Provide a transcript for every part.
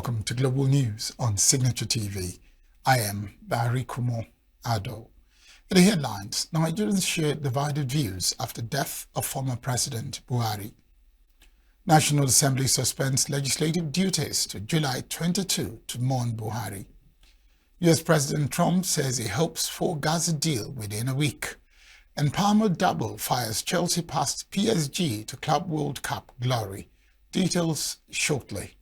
Welcome to Global News on Signature TV. I am Barry Kumo Ado. In the headlines, Nigerians share divided views after death of former President Buhari. National Assembly suspends legislative duties to July 22 to mourn Buhari. US President Trump says he hopes for Gaza deal within a week. And Palmer double fires Chelsea past PSG to Club World Cup glory. Details shortly.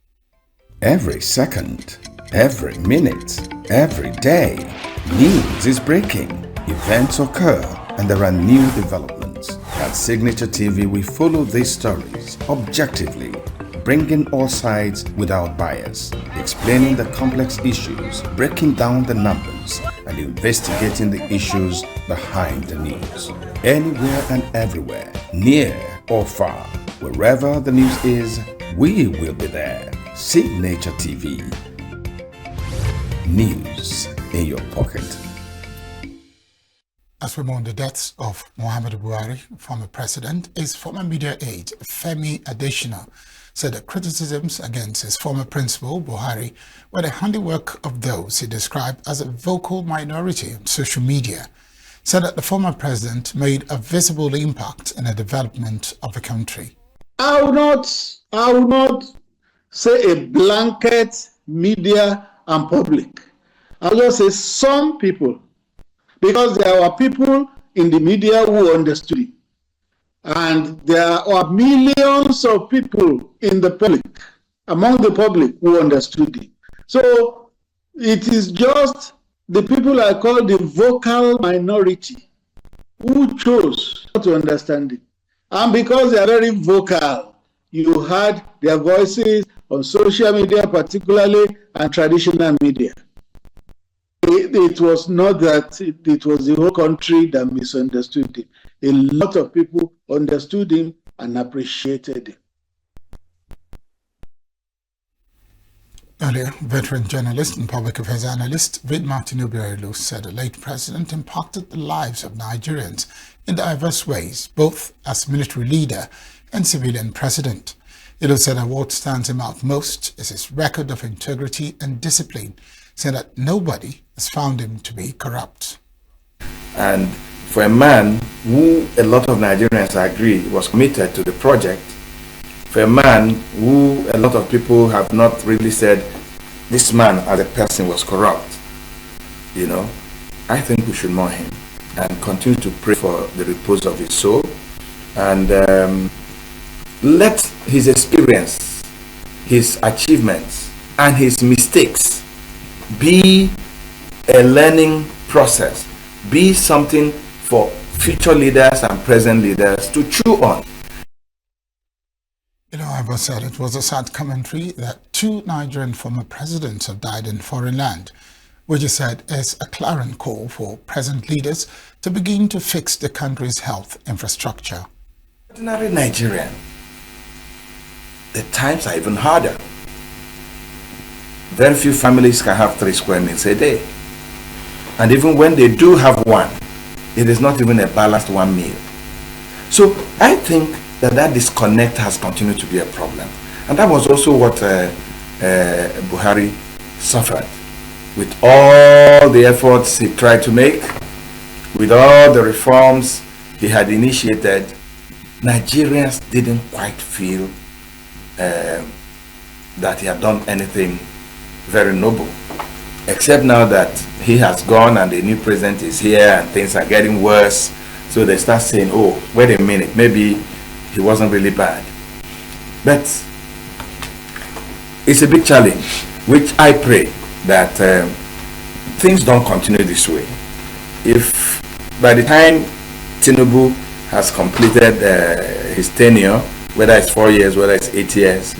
Every second, every minute, every day, news is breaking, events occur, and there are new developments. At Signature TV, we follow these stories objectively, bringing all sides without bias, explaining the complex issues, breaking down the numbers, and investigating the issues behind the news. Anywhere and everywhere, near or far, wherever the news is, we will be there. Signature TV. News in your pocket. As we mourn the deaths of Muhammadu Buhari, former president, his former media aide, Femi Adesina, said that criticisms against his former principal, Buhari, were the handiwork of those he described as a vocal minority on social media. Said that the former president made a visible impact in the development of the country. I will not say a blanket media and public. I'll just say some people, because there are people in the media who understood it. And there are millions of people in the public, among the public, who understood it. So it is just the people I call the vocal minority who chose not to understand it. And because they are very vocal, you heard their voices on social media particularly and traditional media. It was not that it was the whole country that misunderstood him. A lot of people understood him and appreciated him. Earlier, veteran journalist and public affairs analyst Vidma Tinubu said the late president impacted the lives of Nigerians in diverse ways, both as military leader and civilian president. Ilu said that what stands him out most is his record of integrity and discipline, saying that nobody has found him to be corrupt. And for a man who a lot of Nigerians agree was committed to the project, for a man who a lot of people have not really said this man as a person was corrupt, I think we should mourn him and continue to pray for the repose of his soul, and let his experience, his achievements, and his mistakes be a learning process, be something for future leaders and present leaders to chew on. However, said it was a sad commentary that 2 Nigerian former presidents have died in foreign land, which he said is a clarion call for present leaders to begin to fix the country's health infrastructure. Ordinary Nigerian, the times are even harder. Very few families can have 3 square meals a day. And even when they do have one, it is not even a balanced one meal. So I think that disconnect has continued to be a problem. And that was also what Buhari suffered. With all the efforts he tried to make, with all the reforms he had initiated, Nigerians didn't quite feel that he had done anything very noble. Except now that he has gone and the new president is here and things are getting worse. So they start saying, oh, wait a minute, maybe he wasn't really bad. But it's a big challenge, which I pray that things don't continue this way. If by the time Tinubu has completed his tenure, whether it's 4 years, whether it's 8 years,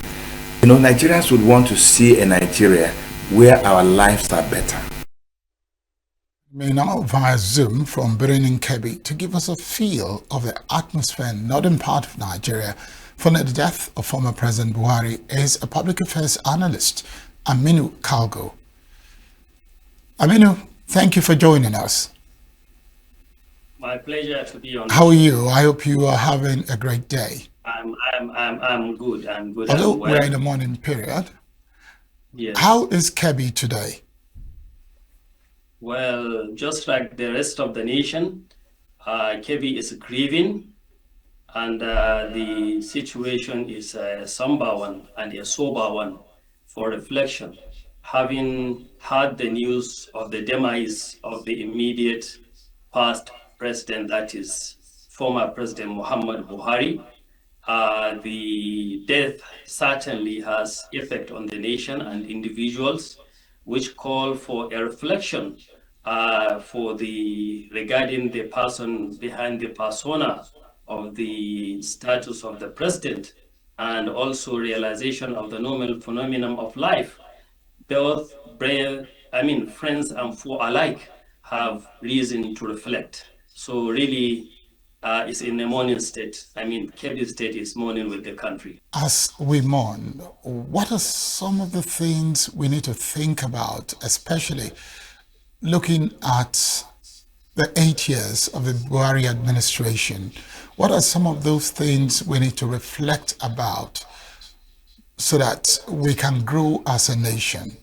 Nigerians would want to see a Nigeria where our lives are better. We now via Zoom from Birnin Kebbi to give us a feel of the atmosphere in northern part of Nigeria following the death of former President Buhari is a public affairs analyst, Aminu Kalgo. Aminu, thank you for joining us. My pleasure to be on. How are you? I hope you are having a great day. I'm good. I'm good. Although I'm well. we're in the morning period, Yes. How is Kebbi today? Well, just like the rest of the nation, Kebbi is grieving, and the situation is a somber one and a sober one for reflection. Having heard the news of the demise of the immediate past president, that is former President Muhammad Buhari, the death certainly has effect on the nation and individuals, which call for a reflection for the regarding the person behind the persona of the status of the president, and also realization of the normal phenomenon of life. Both friends and foe alike have reason to reflect. So really, is in a mourning state. Kebbi State is mourning with the country. As we mourn, what are some of the things we need to think about, especially looking at the 8 years of the Buhari administration? What are some of those things we need to reflect about so that we can grow as a nation?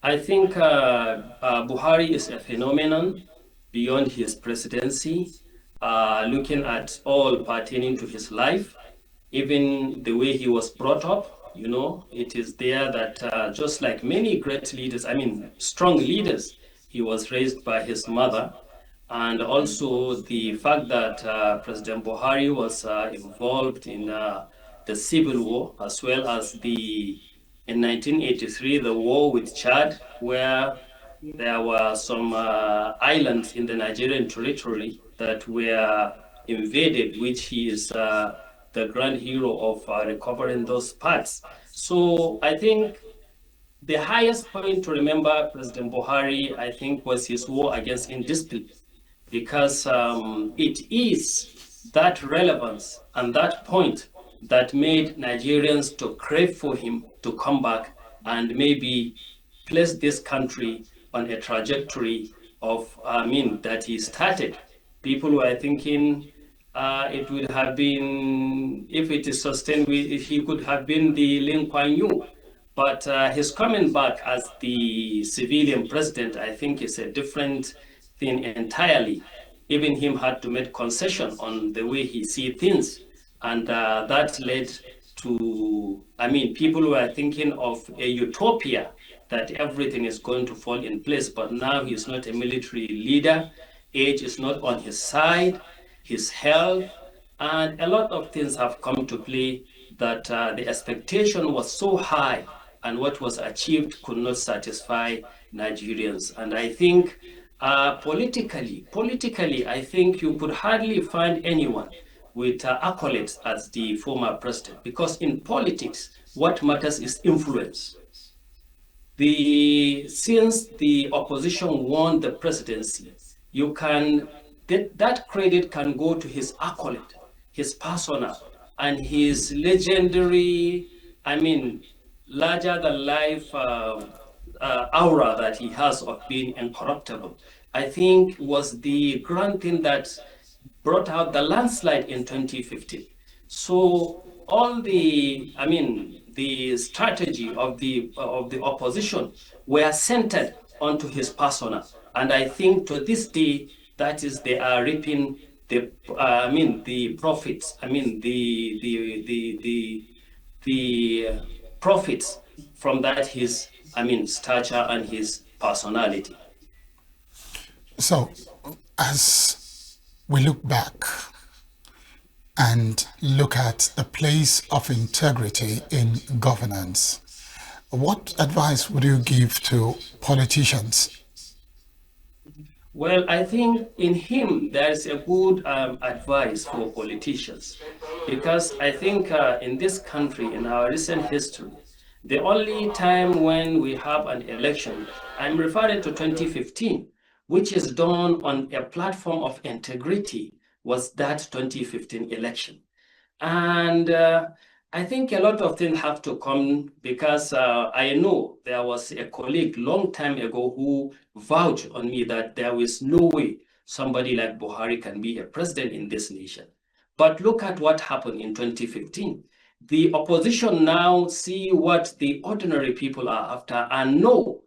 I think Buhari is a phenomenon beyond his presidency, looking at all pertaining to his life, even the way he was brought up. It is there that just like many great leaders, strong leaders, he was raised by his mother. And also the fact that President Buhari was involved in the civil war, as well as in 1983, the war with Chad, where there were some islands in the Nigerian territory that were invaded, which he is the grand hero of recovering those parts. So I think the highest point to remember President Buhari, I think, was his war against indiscipline, because it is that relevance and that point that made Nigerians to crave for him to come back and maybe place this country on a trajectory of, that he started. People were thinking it would have been, if it is sustained, he could have been the Lee Kuan Yew. But his coming back as the civilian president, I think, is a different thing entirely. Even him had to make concession on the way he sees things. And that led to, people were thinking of a utopia that everything is going to fall in place. But now he's not a military leader. Age is not on his side, his health, and a lot of things have come to play that the expectation was so high, and what was achieved could not satisfy Nigerians. And I think politically, I think you could hardly find anyone with accolades as the former president, because in politics, what matters is influence. Since the opposition won the presidency, that credit can go to his accolade, his persona, and his legendary, larger than life aura that he has of being incorruptible. I think was the grand thing that brought out the landslide in 2015. So all the strategy of the opposition were centered onto his persona, and I think to this day that is they are reaping the profits. The profits from that his stature and his personality. So, as we look back and look at the place of integrity in governance, what advice would you give to politicians? Well, I think in him there's a good advice for politicians, because I think in this country, in our recent history, the only time when we have an election, I'm referring to 2015, which is done on a platform of integrity, was that 2015 election. And I think a lot of things have to come, because I know there was a colleague long time ago who vouched on me that there is no way somebody like Buhari can be a president in this nation. But look at what happened in 2015. the opposition now see what the ordinary people are after and know.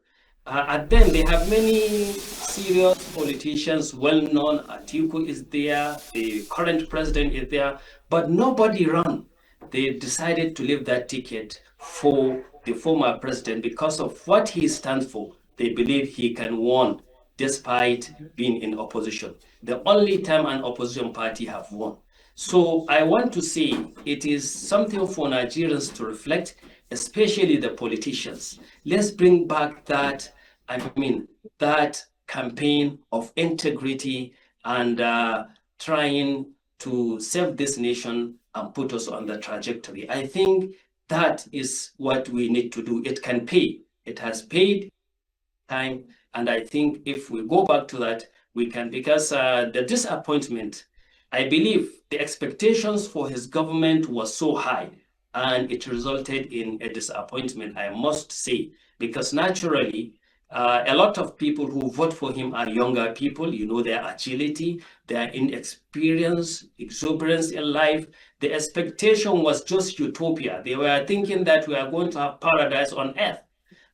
At them, they have many serious politicians, well-known. Atiku is there, the current president is there, but nobody run. They decided to leave that ticket for the former president because of what he stands for. They believe he can win despite being in opposition. The only time an opposition party have won. So I want to say it is something for Nigerians to reflect, especially the politicians. Let's bring back that, that campaign of integrity and trying to save this nation and put us on the trajectory. I think that is what we need to do. It can pay. It has paid time. And I think if we go back to that, we can, because the disappointment, I believe the expectations for his government was so high and it resulted in a disappointment, I must say, because naturally, a lot of people who vote for him are younger people, their agility, their inexperience, exuberance in life. The expectation was just utopia. They were thinking that we are going to have paradise on earth,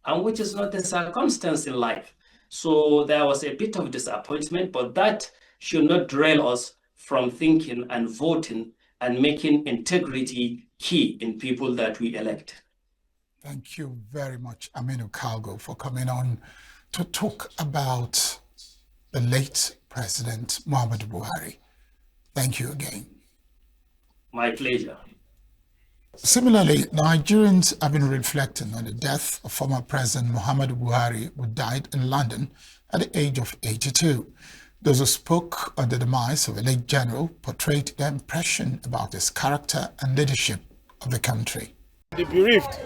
and which is not the circumstance in life. So there was a bit of disappointment, but that should not derail us from thinking and voting and making integrity key in people that we elect. Thank you very much, Aminu Kalgo, for coming on to talk about the late President Muhammadu Buhari. Thank you again. My pleasure. Similarly, Nigerians have been reflecting on the death of former President Muhammadu Buhari, who died in London at the age of 82. Those who spoke on the demise of a late general portrayed their impression about his character and leadership of the country. The bereaved,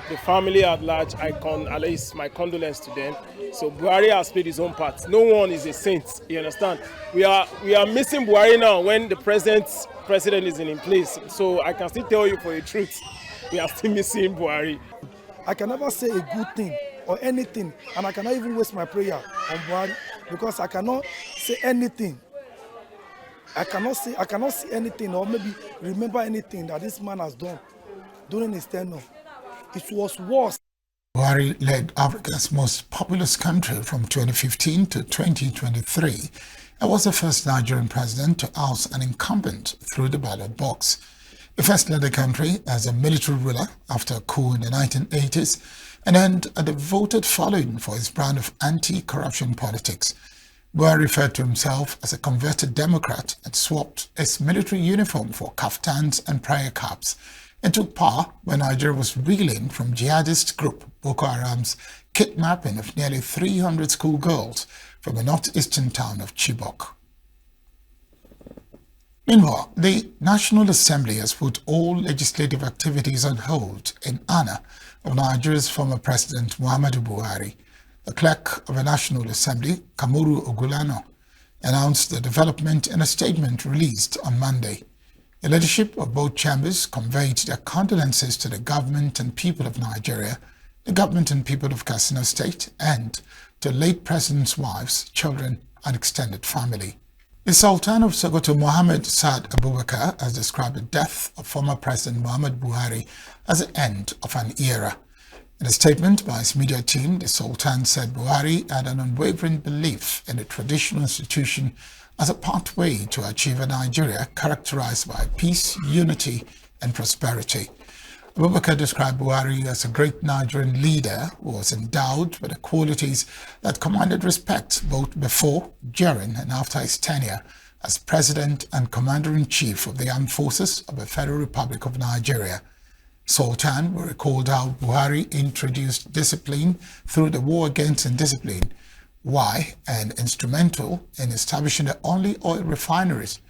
the family at large, at least my condolence to them. So Buhari has played his own part. No one is a saint, you understand? We are missing Buhari now when the president is in place. So I can still tell you for the truth, we are still missing Buhari. I can never say a good thing or anything, and I cannot even waste my prayer on Buhari because I cannot say anything. I cannot see anything or maybe remember anything that this man has done during his tenure. It was worse. Buhari led Africa's most populous country from 2015 to 2023 and was the first Nigerian president to oust an incumbent through the ballot box. He first led the country as a military ruler after a coup in the 1980s and earned a devoted following for his brand of anti-corruption politics. Buhari referred to himself as a converted Democrat and swapped his military uniform for kaftans and prayer caps, and took power when Nigeria was reeling from jihadist group Boko Haram's kidnapping of nearly 300 schoolgirls from the northeastern town of Chibok. Meanwhile, the National Assembly has put all legislative activities on hold in honor of Nigeria's former President Muhammadu Buhari. The clerk of the National Assembly, Kamuru Ogulano, announced the development in a statement released on Monday. The leadership of both chambers conveyed their condolences to the government and people of Nigeria, the government and people of Katsina State, and to late president's wives, children, and extended family. The Sultan of Sokoto, Mohammed Saad Abubakar, has described the death of former President Muhammadu Buhari as the end of an era. In a statement by his media team, the Sultan said Buhari had an unwavering belief in the traditional institution as a pathway to achieve a Nigeria characterized by peace, unity, and prosperity. Abubakar described Buhari as a great Nigerian leader who was endowed with the qualities that commanded respect both before, during, and after his tenure as President and Commander-in-Chief of the Armed Forces of the Federal Republic of Nigeria. Sultan recalled how Buhari introduced discipline through the war against indiscipline, why, and instrumental in establishing the only oil refineries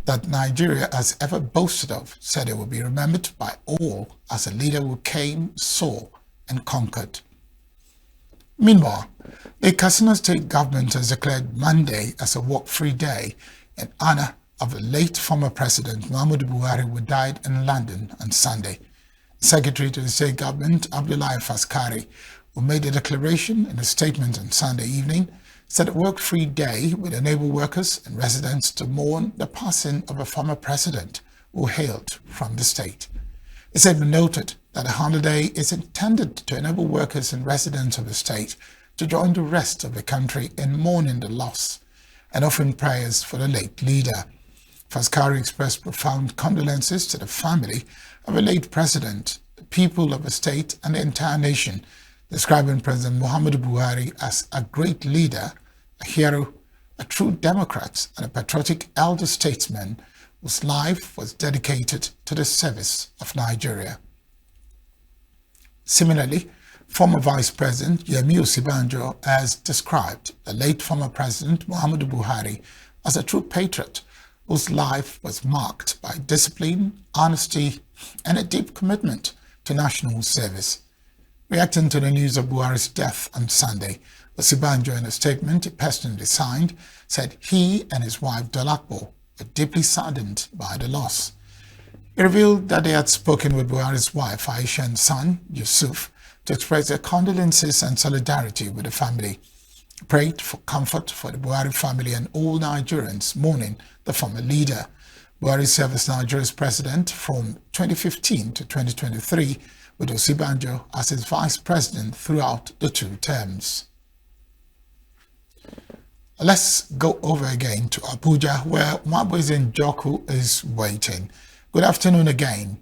that Nigeria has ever boasted of, said it will be remembered by all as a leader who came, saw, and conquered. Meanwhile, the Katsina State government has declared Monday as a work-free day in honor of the late former President Muhammadu Buhari, who died in London on Sunday. Secretary to the state government, Abdullahi Faskari, who made the declaration in a statement on Sunday evening, said a work-free day would enable workers and residents to mourn the passing of a former president who hailed from the state. It said noted that the holiday is intended to enable workers and residents of the state to join the rest of the country in mourning the loss and offering prayers for the late leader. Faskari expressed profound condolences to the family of the late president, the people of the state, and the entire nation, describing President Muhammadu Buhari as a great leader, a hero, a true Democrat, and a patriotic elder statesman whose life was dedicated to the service of Nigeria. Similarly, former Vice President Yemi Osibanjo has described the late former President Muhammadu Buhari as a true patriot whose life was marked by discipline, honesty, and a deep commitment to national service. Reacting to the news of Buhari's death on Sunday, Osibanjo, in a statement he personally signed, said he and his wife Dolakbo were deeply saddened by the loss. He revealed that they had spoken with Buhari's wife Aisha and son Yusuf to express their condolences and solidarity with the family. He prayed for comfort for the Buhari family and all Nigerians mourning the former leader. Buhari served as Nigeria's president from 2015 to 2023, with Osibanjo as his vice president throughout the two terms. Let's go over again to Abuja, where Mwabweze Njoku is waiting. Good afternoon again,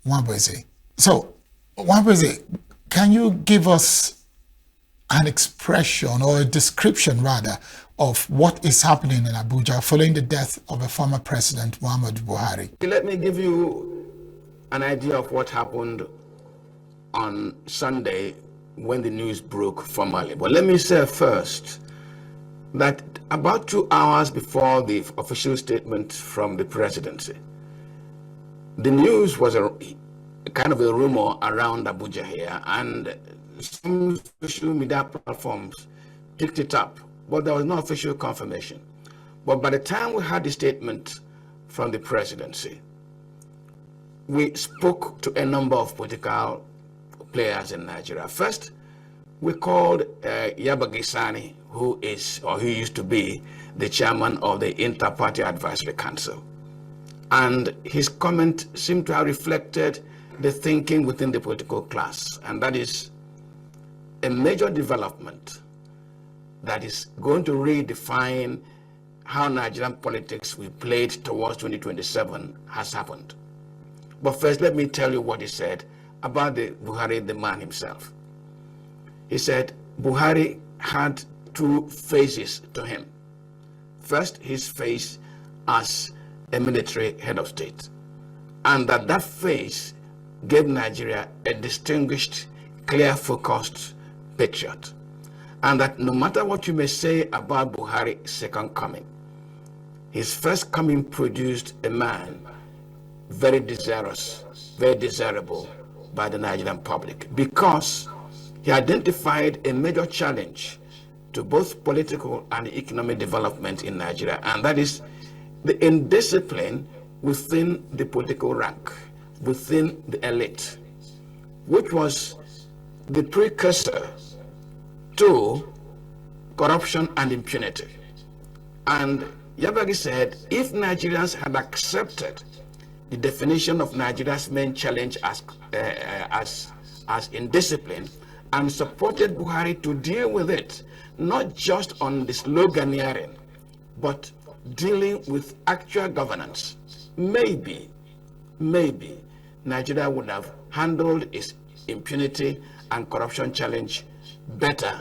Mwabweze. So, Mwabweze, can you give us an expression or a description, rather, of what is happening in Abuja following the death of a former president, Muhammadu Buhari? Let me give you an idea of what happened on Sunday when the news broke formally. But let me say first that about 2 hours before the official statement from the presidency, the news was a kind of a rumor around Abuja here, and some social media platforms picked it up, but there was no official confirmation. But by the time we had the statement from the presidency, we spoke to a number of political players in Nigeria. First, we called Yabagi Sani, who used to be the chairman of the Inter-Party Advisory Council. And his comment seemed to have reflected the thinking within the political class. And that is a major development that is going to redefine how Nigerian politics will play towards 2027 has happened. But first, let me tell you what he said about the Buhari, the man himself. He said Buhari had two phases to him. First, his phase as a military head of state, and that phase gave Nigeria a distinguished, clear-focused patriot, and that no matter what you may say about Buhari's second coming, his first coming produced a man very desirous, very desirable by the Nigerian public, because he identified a major challenge to both political and economic development in Nigeria, and that is the indiscipline within the political rank, within the elite, which was the precursor to corruption and impunity. And Yabagi said, if Nigerians had accepted the definition of Nigeria's main challenge as indiscipline and supported Buhari to deal with it, not just on the sloganeering, but dealing with actual governance, maybe Nigeria would have handled its impunity and corruption challenge better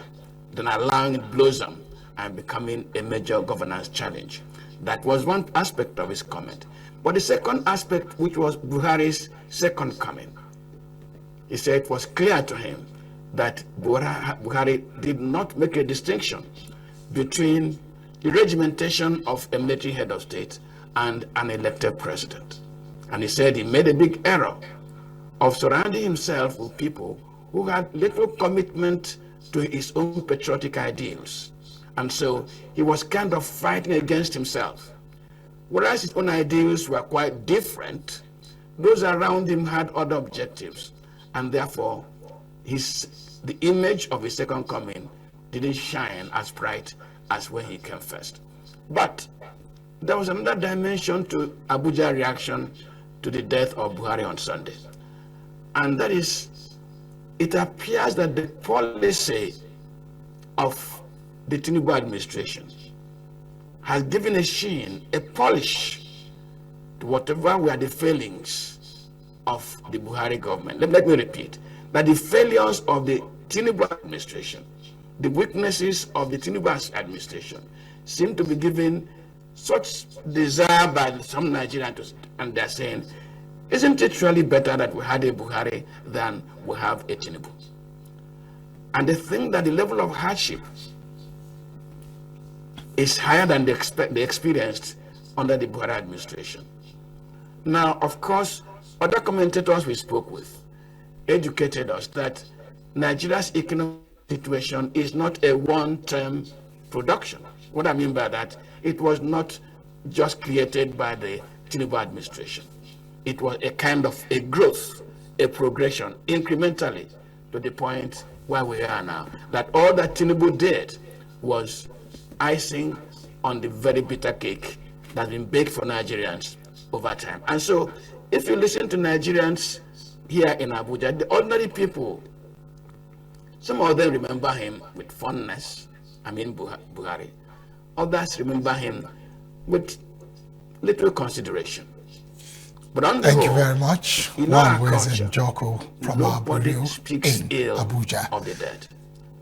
than allowing it blossom and becoming a major governance challenge. That was one aspect of his comment. But the second aspect, which was Buhari's second coming, he said it was clear to him that Buhari did not make a distinction between the regimentation of a military head of state and an elected president. And he said he made a big error of surrounding himself with people who had little commitment to his own patriotic ideals. And so he was kind of fighting against himself. Whereas his own ideals were quite different, those around him had other objectives. And therefore, the image of his second coming didn't shine as bright as when he came first. But there was another dimension to Abuja reaction to the death of Buhari on Sunday. and that is, it appears that the policy of the Tinubu administration has given a sheen, a polish to whatever were the failings of the Buhari government. Let me repeat, that the failures of the Tinubu administration, the weaknesses of the Tinubu administration seem to be given such desire by some Nigerians, and they're saying, isn't it really better that we had a Buhari than we have a Tinubu? And they think that the level of hardship is higher than they experienced under the Buhari administration. Now, of course, other commentators we spoke with educated us that Nigeria's economic situation is not a one-term production. What I mean by that, it was not just created by the Tinubu administration. It was a kind of a growth, a progression, incrementally, to the point where we are now. That all that Tinubu did was icing on the very bitter cake that's been baked for Nigerians over time. And so, if you listen to Nigerians here in Abuja, the ordinary people, some of them remember him with fondness, Buhari. Others remember him with little consideration. But on the Thank whole, you very much. In One our was culture, in Joko from our nobody bureau speaks in ill Abuja. of the dead.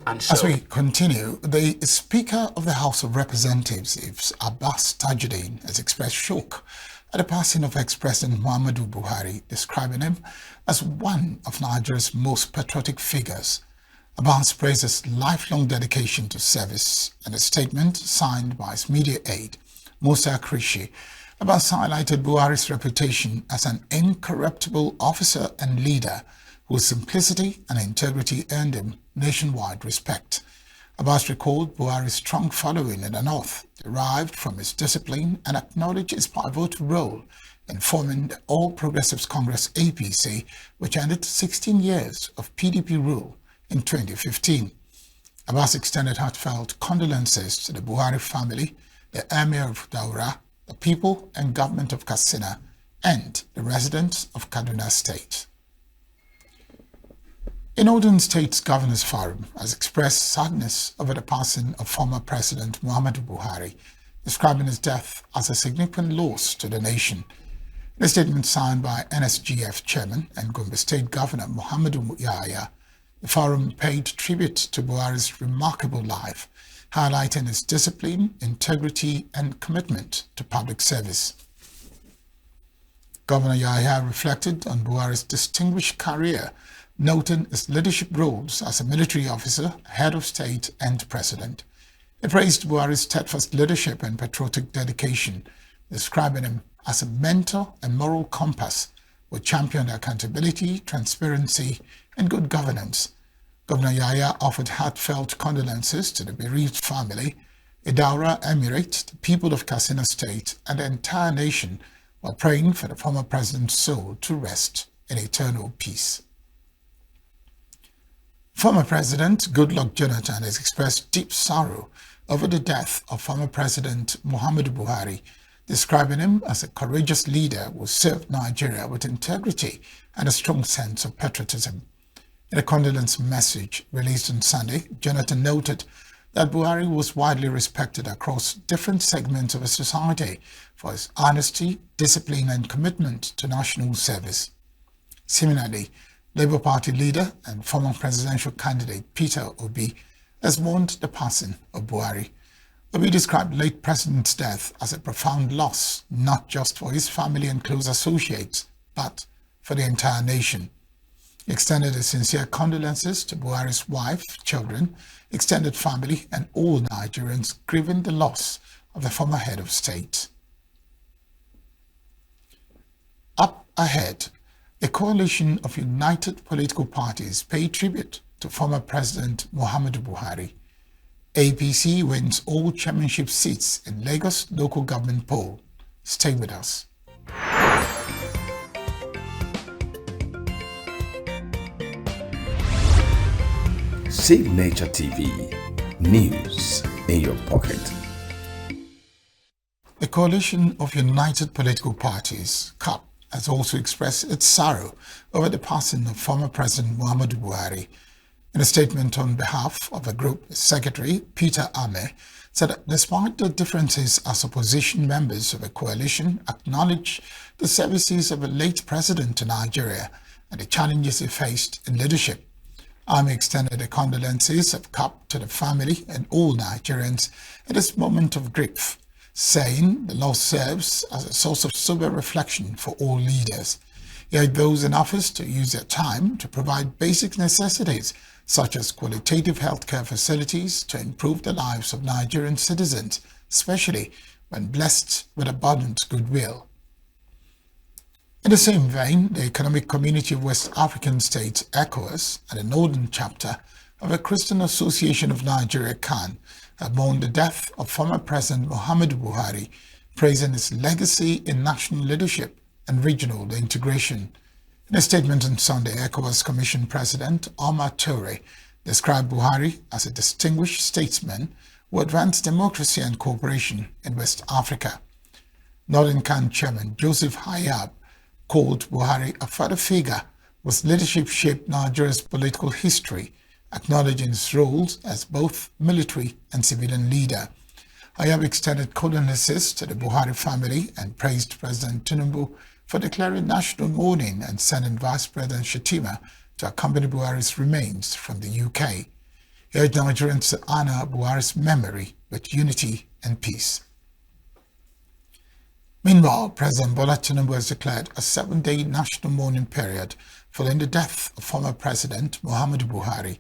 And so, As we continue, the Speaker of the House of Representatives, Abbas Tajuddin, has expressed shock at the passing of ex-President Muhammadu Buhari, describing him as one of Nigeria's most patriotic figures. Abbas praised his lifelong dedication to service. In a statement signed by his media aide, Musa Krishi, Abbas highlighted Buhari's reputation as an incorruptible officer and leader whose simplicity and integrity earned him nationwide respect. Abbas recalled Buhari's strong following in the north, derived from his discipline, and acknowledged his pivotal role in forming the All Progressives Congress APC, which ended 16 years of PDP rule in 2015. Abbas extended heartfelt condolences to the Buhari family, the Emir of Daura, the people and government of Katsina, and the residents of Kaduna State. In Northern States Governors Forum has expressed sadness over the passing of former President Muhammadu Buhari, describing his death as a significant loss to the nation. In a statement signed by NSGF Chairman and Gombe State Governor Muhammadu Yahya, the forum paid tribute to Buhari's remarkable life, highlighting his discipline, integrity, and commitment to public service. Governor Yahya reflected on Buhari's distinguished career, noting his leadership roles as a military officer, head of state, and president. He praised Buhari's steadfast leadership and patriotic dedication, describing him as a mentor and moral compass who championed accountability, transparency, and good governance. Governor Yahya offered heartfelt condolences to the bereaved family, the Daura Emirate, the people of Katsina State, and the entire nation, while praying for the former president's soul to rest in eternal peace. Former President Goodluck Jonathan has expressed deep sorrow over the death of former President Muhammadu Buhari, describing him as a courageous leader who served Nigeria with integrity and a strong sense of patriotism. In a condolence message released on Sunday, Jonathan noted that Buhari was widely respected across different segments of society for his honesty, discipline, and commitment to national service. Similarly, Labour Party leader and former presidential candidate Peter Obi has mourned the passing of Buhari. Obi described the late president's death as a profound loss, not just for his family and close associates, but for the entire nation. He extended his sincere condolences to Buhari's wife, children, extended family, and all Nigerians grieving the loss of the former head of state. Up ahead, a coalition of united political parties paid tribute to former President Muhammadu Buhari. APC wins all chairmanship seats in Lagos local government poll. Stay with us. Signature TV, news in your pocket. A coalition of united political parties, CUP, has also expressed its sorrow over the passing of former President Muhammadu Buhari. In a statement on behalf of a group, Secretary Peter Ame said that despite the differences as opposition members of a coalition acknowledge the services of a late president to Nigeria and the challenges he faced in leadership. Ame extended the condolences of CAP to the family and all Nigerians at this moment of grief, saying the loss serves as a source of sober reflection for all leaders. He urged those in office to use their time to provide basic necessities such as qualitative healthcare facilities to improve the lives of Nigerian citizens, especially when blessed with abundant goodwill. In the same vein, the Economic Community of West African States, ECOWAS, and the Northern Chapter of the Christian Association of Nigeria, CAN, have mourned the death of former President Muhammadu Buhari, praising his legacy in national leadership and regional integration. In a statement on Sunday, ECOWAS Commission President Omar Toure described Buhari as a distinguished statesman who advanced democracy and cooperation in West Africa. Northern CAN Chairman Joseph Hayab called Buhari a father figure whose leadership shaped Nigeria's political history, acknowledging his roles as both military and civilian leader. Hayab extended condolences to the Buhari family and praised President Tinubu for declaring national mourning and sending Vice President Shettima to accompany Buhari's remains from the UK. He urged Nigerians to honor Buhari's memory with unity and peace. Meanwhile, President Bola Tinubu has declared a 7-day national mourning period following the death of former President Muhammadu Buhari.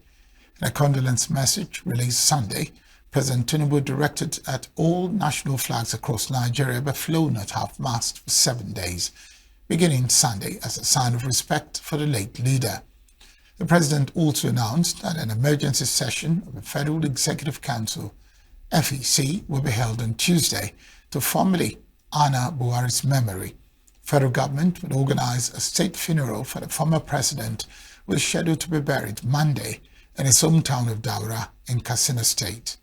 In a condolence message released Sunday, President Tinubu directed that all national flags across Nigeria be flown at half-mast for 7 days, beginning Sunday as a sign of respect for the late leader. The president also announced that an emergency session of the Federal Executive Council, FEC, will be held on Tuesday to formally honor Buhari's memory. Federal government will organize a state funeral for the former president, which is scheduled to be buried Monday in his hometown of Daura in Katsina State.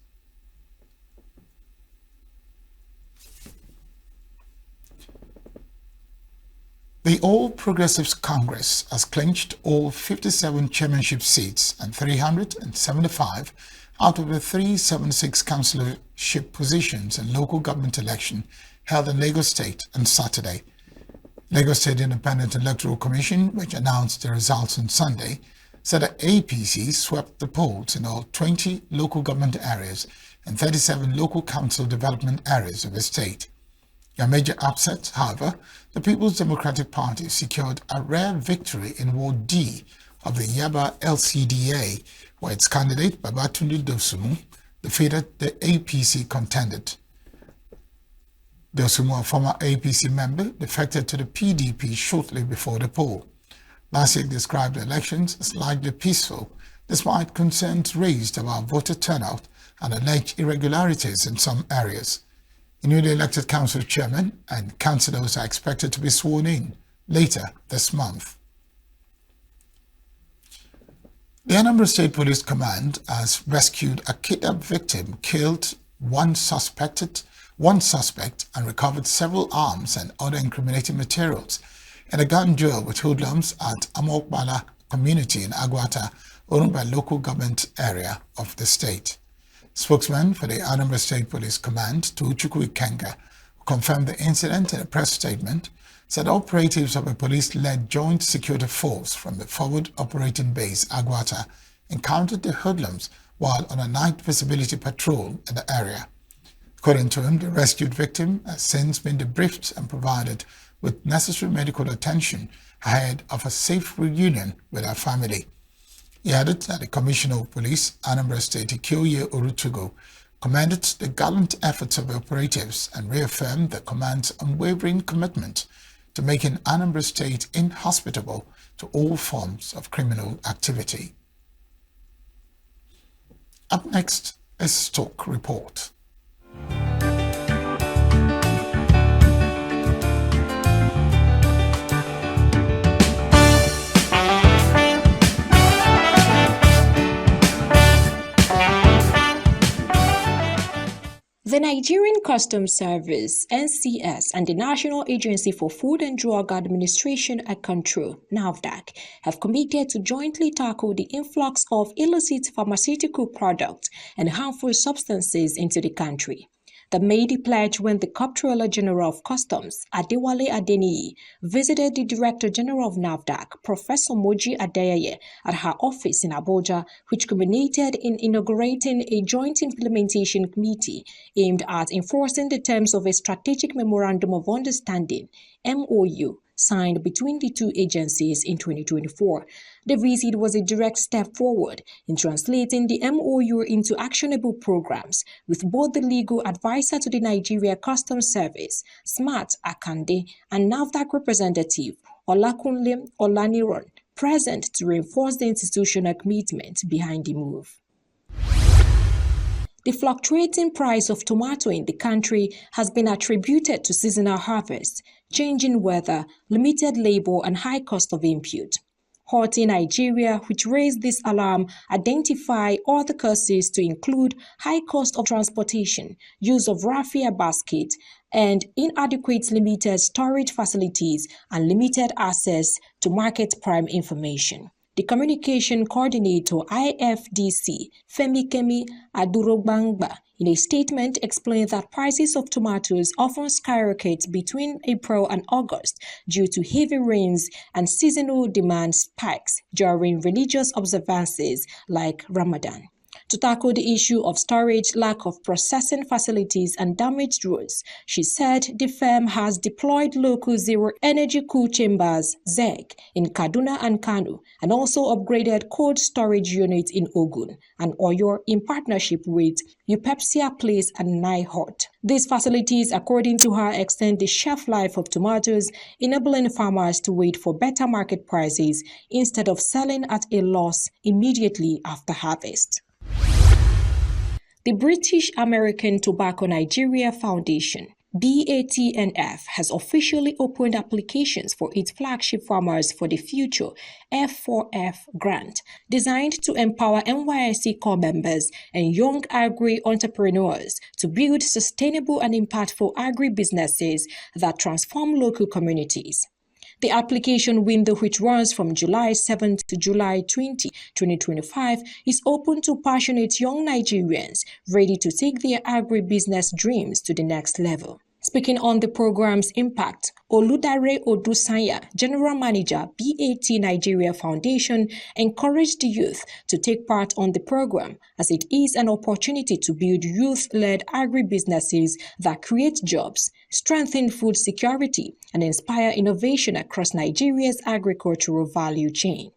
The All Progressives Congress has clinched all 57 chairmanship seats and 375 out of the 376 councillorship positions in local government election held in Lagos State on Saturday. Lagos State Independent Electoral Commission, which announced the results on Sunday, said that APC swept the polls in all 20 local government areas and 37 local council development areas of the state. A major upset, however, the People's Democratic Party secured a rare victory in Ward D of the Yaba LCDA, where its candidate Babatunde Dosumu defeated the APC contended. Dosumu, a former APC member, defected to the PDP shortly before the poll. Lasik described the elections as largely peaceful, despite concerns raised about voter turnout and alleged irregularities in some areas. The newly elected council chairman and councillors are expected to be sworn in later this month. The Anambra State Police Command has rescued a kidnapped victim, killed one suspect and recovered several arms and other incriminating materials in a gun duel with hoodlums at Amokbala community in Agwata, owned by local government area of the state. Spokesman for the Anambra State Police Command, Tochukwu Ikenga, who confirmed the incident in a press statement, said operatives of a police-led joint security force from the forward operating base Agwata encountered the hoodlums while on a night visibility patrol in the area. According to him, the rescued victim has since been debriefed and provided with necessary medical attention ahead of a safe reunion with her family. He added that the Commissioner of Police, Anambra State, Ikioye Orutugo, commended the gallant efforts of the operatives and reaffirmed the command's unwavering commitment to making Anambra State inhospitable to all forms of criminal activity. Up next is Stock Report. The The Nigerian Customs Service, NCS, and the National Agency for Food and Drug Administration and Control, NAFDAC, have committed to jointly tackle the influx of illicit pharmaceutical products and harmful substances into the country. They made the pledge when the Comptroller General of Customs, Adewale Adeniyi, visited the Director General of NAFDAC, Professor Moji Adeyeye, at her office in Abuja, which culminated in inaugurating a joint implementation committee aimed at enforcing the terms of a Strategic Memorandum of Understanding, MOU, signed between the two agencies in 2024. The visit was a direct step forward in translating the MOU into actionable programs, with both the legal advisor to the Nigeria Customs Service, Smart Akande, and NAFDAC representative, Olakunle Olaniran, present to reinforce the institutional commitment behind the move. The fluctuating price of tomato in the country has been attributed to seasonal harvest, changing weather, limited labor, and high cost of input. Horti Nigeria, which raised this alarm, identify other causes to include high cost of transportation, use of raffia basket, and inadequate limited storage facilities and limited access to market prime information. The communication coordinator, IFDC, Femikemi Adurogbangba, in a statement explained that prices of tomatoes often skyrocket between April and August due to heavy rains and seasonal demand spikes during religious observances like Ramadan. To tackle the issue of storage, lack of processing facilities, and damaged roads, she said the firm has deployed local zero-energy cool chambers, ZEG, in Kaduna and Kano, and also upgraded cold storage units in Ogun and Oyo in partnership with Eupepsia Place and Nihot. These facilities, according to her, extend the shelf life of tomatoes, enabling farmers to wait for better market prices instead of selling at a loss immediately after harvest. The British American Tobacco Nigeria Foundation, BATNF, has officially opened applications for its flagship Farmers for the Future F4F grant, designed to empower NYSC core members and young agri-entrepreneurs to build sustainable and impactful agri-businesses that transform local communities. The application window, which runs from July 7 to July 20, 2025, is open to passionate young Nigerians ready to take their agribusiness dreams to the next level. Speaking on the program's impact, Oludare Odusanya, General Manager, BAT Nigeria Foundation, encouraged the youth to take part on the program as it is an opportunity to build youth-led agribusinesses that create jobs, strengthen food security, and inspire innovation across Nigeria's agricultural value chain.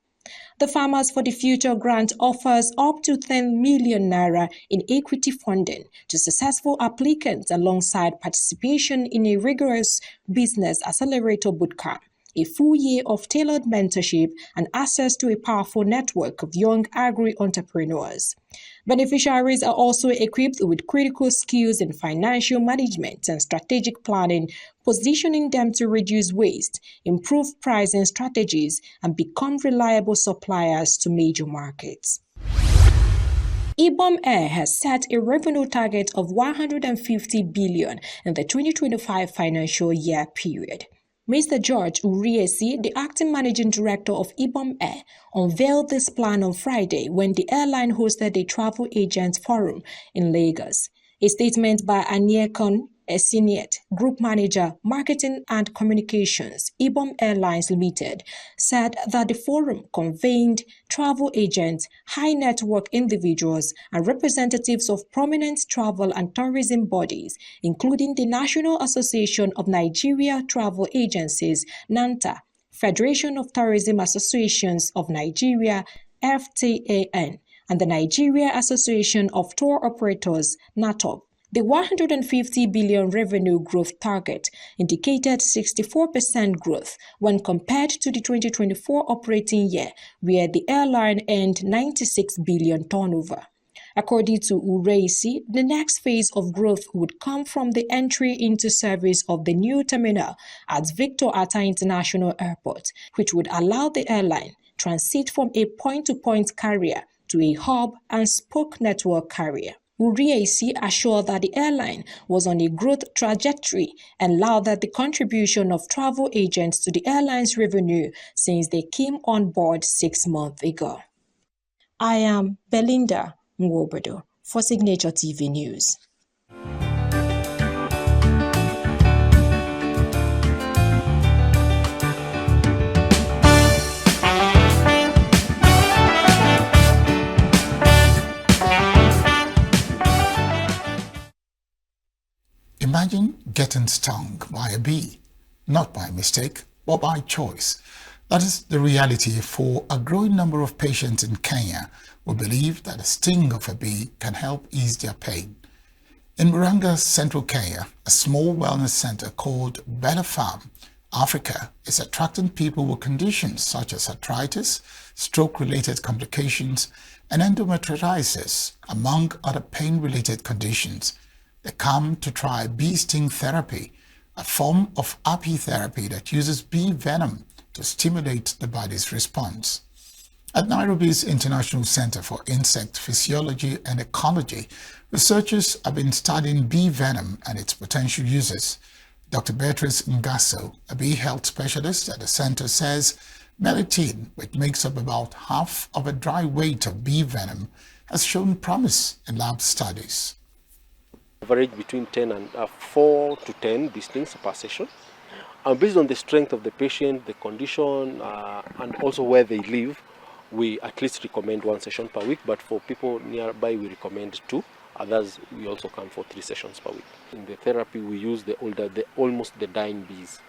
The Farmers for the Future grant offers up to 10 million naira in equity funding to successful applicants alongside participation in a rigorous business accelerator bootcamp, a full year of tailored mentorship, and access to a powerful network of young agri-entrepreneurs. Beneficiaries are also equipped with critical skills in financial management and strategic planning, positioning them to reduce waste, improve pricing strategies, and become reliable suppliers to major markets. Ibom Air has set a revenue target of 150 billion in the 2025 financial year period. Mr. George Uriesi, the acting managing director of Ibom Air, unveiled this plan on Friday when the airline hosted a travel agents forum in Lagos. A statement by Aniekon Esiniet, Group Manager, Marketing and Communications, Ibom Airlines Limited, said that the forum convened travel agents, high-net-worth individuals, and representatives of prominent travel and tourism bodies, including the National Association of Nigeria Travel Agencies, NANTA, Federation of Tourism Associations of Nigeria, FTAN, and the Nigeria Association of Tour Operators, NATOP. The 150 billion revenue growth target indicated 64% growth when compared to the 2024 operating year, where the airline earned 96 billion turnover. According to Ureisi, the next phase of growth would come from the entry into service of the new terminal at Victor Atta International Airport, which would allow the airline transit from a point-to-point carrier to a hub and spoke network carrier. Uriasi assured that the airline was on a growth trajectory and lauded the contribution of travel agents to the airline's revenue since they came on board 6 months ago. I am Belinda Nwobodo for Signature TV News. Imagine getting stung by a bee, not by mistake, but by choice. That is the reality for a growing number of patients in Kenya who believe that the sting of a bee can help ease their pain. In Murang'a, Central Kenya, a small wellness center called Better Farm, Africa is attracting people with conditions such as arthritis, stroke-related complications, and endometriosis, among other pain-related conditions. They come to try bee sting therapy, a form of apitherapy that uses bee venom to stimulate the body's response. At Nairobi's International Center for Insect Physiology and Ecology, researchers have been studying bee venom and its potential uses. Dr. Beatrice Ngaso, a bee health specialist at the center, says melitine, which makes up about half of a dry weight of bee venom, has shown promise in lab studies. Average between 4 to 10 bee stings per session. And based on the strength of the patient, the condition, and also where they live, we at least recommend 1 session per week, but for people nearby, we recommend 2. Others, we also come for 3 sessions per week. In the therapy, we use almost the dying bees.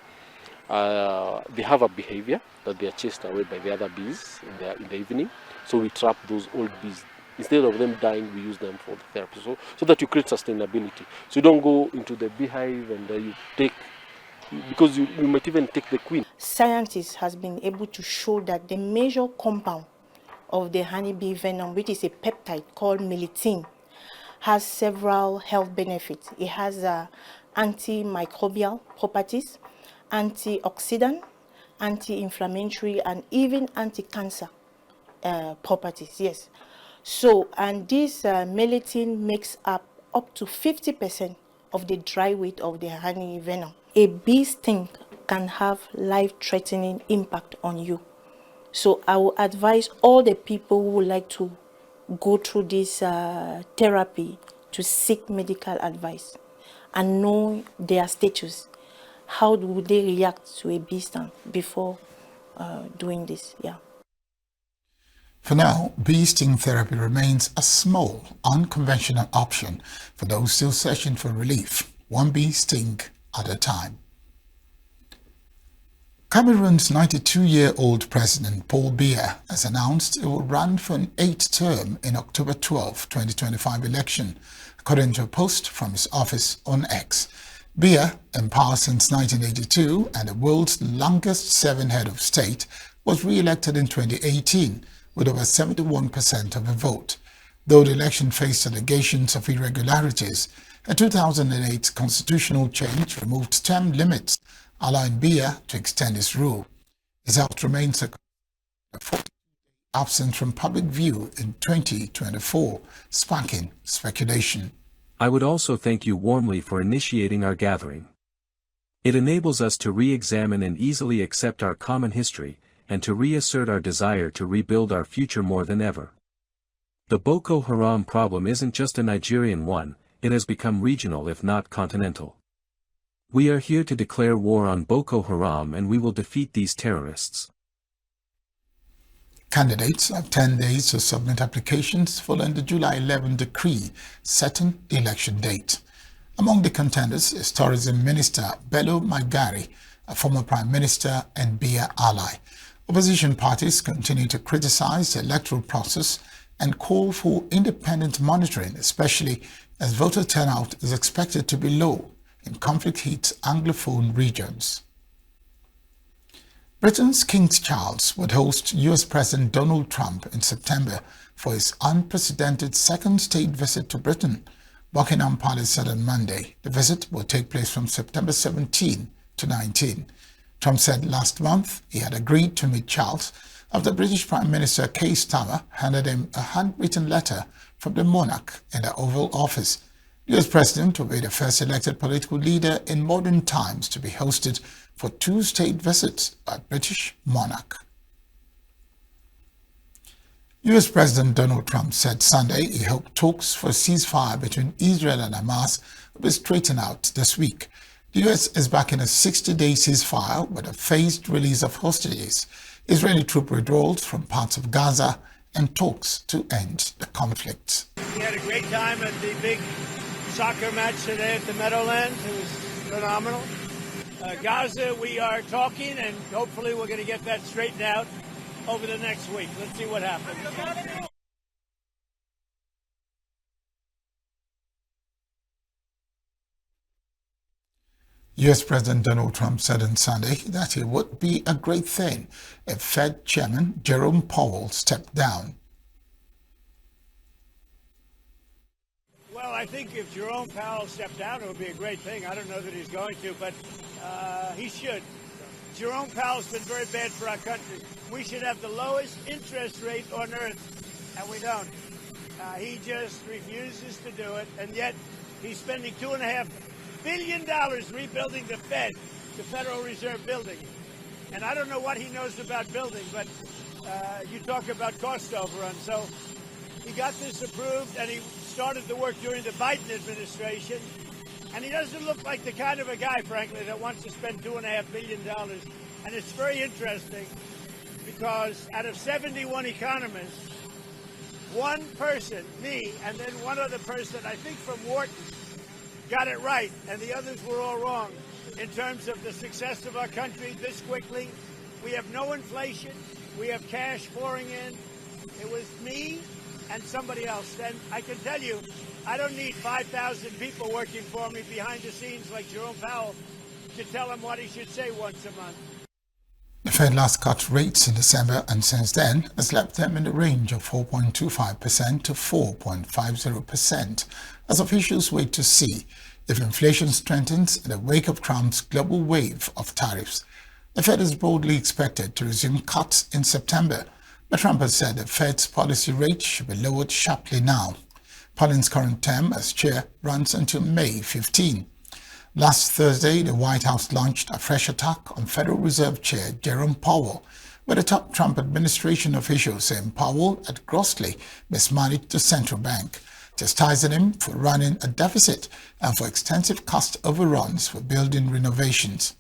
They have a behavior that they are chased away by the other bees in the evening. So we trap those old bees. Instead of them dying, we use them for the therapy, so that you create sustainability. So you don't go into the beehive and you take, because you might even take the queen. Scientists has been able to show that the major compound of the honeybee venom, which is a peptide called melitine, has several health benefits. It has antimicrobial properties, antioxidant, anti-inflammatory, and even anti-cancer properties. Yes. So, and this melitine makes up to 50% of the dry weight of the honey venom. A bee sting can have life-threatening impact on you. So I will advise all the people who would like to go through this therapy to seek medical advice and know their status. How would they react to a bee sting before doing this? Yeah. For now, bee sting therapy remains a small, unconventional option for those still searching for relief, 1 bee sting at a time. Cameroon's 92-year-old President Paul Biya has announced he will run for an 8th term in October 12, 2025 election, according to a post from his office on X. Biya, in power since 1982 and the world's longest-serving head of state, was re-elected in 2018 with over 71% of the vote. Though the election faced allegations of irregularities, a 2008 constitutional change removed term limits, allowing Biya to extend his rule. His health remains absent from public view in 2024, sparking speculation. I would also thank you warmly for initiating our gathering. It enables us to re-examine and easily accept our common history, and to reassert our desire to rebuild our future more than ever. The Boko Haram problem isn't just a Nigerian one, it has become regional if not continental. We are here to declare war on Boko Haram and we will defeat these terrorists. Candidates have 10 days to submit applications following the July 11 decree setting the election date. Among the contenders is Tourism Minister Bello Maigari, a former Prime Minister and Biya ally. Opposition parties continue to criticize the electoral process and call for independent monitoring, especially as voter turnout is expected to be low in conflict-hit Anglophone regions. Britain's King Charles would host US President Donald Trump in September for his unprecedented second state visit to Britain. Buckingham Palace said on Monday the visit will take place from September 17 to 19. Trump said last month he had agreed to meet Charles after British Prime Minister Keir Starmer handed him a handwritten letter from the monarch in the Oval Office. The US president will be the first elected political leader in modern times to be hosted for 2 state visits by British monarch. US President Donald Trump said Sunday he hoped talks for a ceasefire between Israel and Hamas will be straightened out this week. The US is backing a 60-day ceasefire with a phased release of hostages, Israeli troop withdrawals from parts of Gaza, and talks to end the conflict. We had a great time at the big soccer match today at the Meadowlands. It was phenomenal. Gaza, we are talking, and hopefully we're going to get that straightened out over the next week. Let's see what happens. US President Donald Trump said on Sunday that it would be a great thing if Fed Chairman Jerome Powell stepped down. Well, I think if Jerome Powell stepped down, it would be a great thing. I don't know that he's going to, but he should. Jerome Powell's been very bad for our country. We should have the lowest interest rate on earth, and we don't. He just refuses to do it, and yet he's spending $2.5 billion rebuilding the Fed, the Federal Reserve building. And I don't know what he knows about building, but you talk about cost overrun. So he got this approved, and he started the work during the Biden administration. And he doesn't look like the kind of a guy, frankly, that wants to spend $2.5 billion. And it's very interesting because out of 71 economists, one person, me, and then one other person, I think from Wharton, got it right, and the others were all wrong in terms of the success of our country this quickly. We have no inflation. We have cash pouring in. It was me and somebody else. And I can tell you, I don't need 5,000 people working for me behind the scenes like Jerome Powell to tell him what he should say once a month. The Fed last cut rates in December and since then has left them in the range of 4.25% to 4.50% as officials wait to see if inflation strengthens in the wake of Trump's global wave of tariffs. The Fed is broadly expected to resume cuts in September, but Trump has said the Fed's policy rate should be lowered sharply now. Pauling's current term as chair runs until May 15. Last Thursday, the White House launched a fresh attack on Federal Reserve Chair Jerome Powell, with a top Trump administration official saying Powell had grossly mismanaged the central bank, chastising him for running a deficit and for extensive cost overruns for building renovations.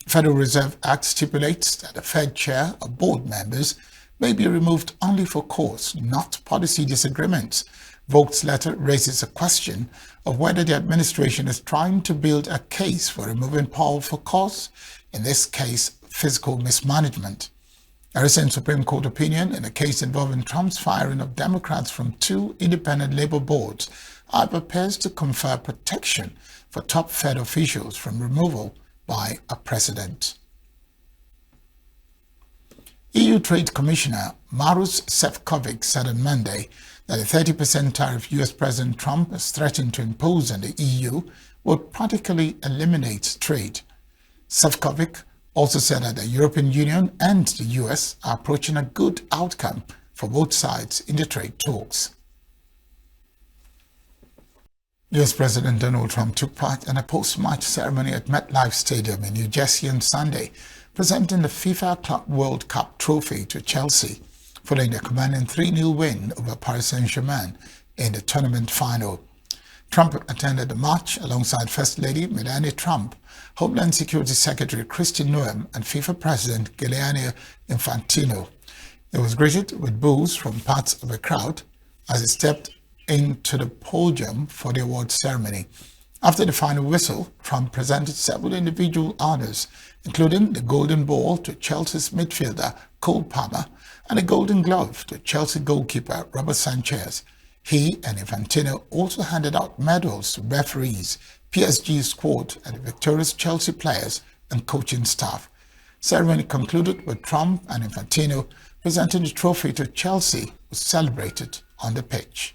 The Federal Reserve Act stipulates that the Fed chair or board members may be removed only for cause, not policy disagreements. Vogt's letter raises a question of whether the administration is trying to build a case for removing Powell for cause, in this case, fiscal mismanagement. A recent Supreme Court opinion in a case involving Trump's firing of Democrats from 2 independent labor boards, however, appears to confer protection for top Fed officials from removal by a president. EU Trade Commissioner Maroš Šefčovič said on Monday that the 30% tariff US President Trump has threatened to impose on the EU would practically eliminate trade. Šefčovič also said that the European Union and the US are approaching a good outcome for both sides in the trade talks. US President Donald Trump took part in a post-match ceremony at MetLife Stadium in New Jersey on Sunday, presenting the FIFA Club World Cup trophy to Chelsea, following a commanding 3-0 win over Paris Saint-Germain in the tournament final. Trump attended the match alongside First Lady Melania Trump, Homeland Security Secretary Kristi Noem, and FIFA President Gianni Infantino. He was greeted with boos from parts of the crowd as he stepped into the podium for the award ceremony. After the final whistle, Trump presented several individual honors, including the Golden Ball to Chelsea's midfielder Cole Palmer and a Golden Glove to Chelsea goalkeeper Robert Sanchez. He and Infantino also handed out medals to referees, PSG squad, and the victorious Chelsea players and coaching staff. Ceremony concluded with Trump and Infantino presenting the trophy to Chelsea, who celebrated on the pitch.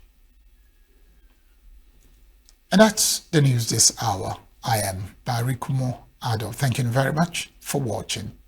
And that's the news this hour. I am Barry Kumo Ado. Thank you very much for watching.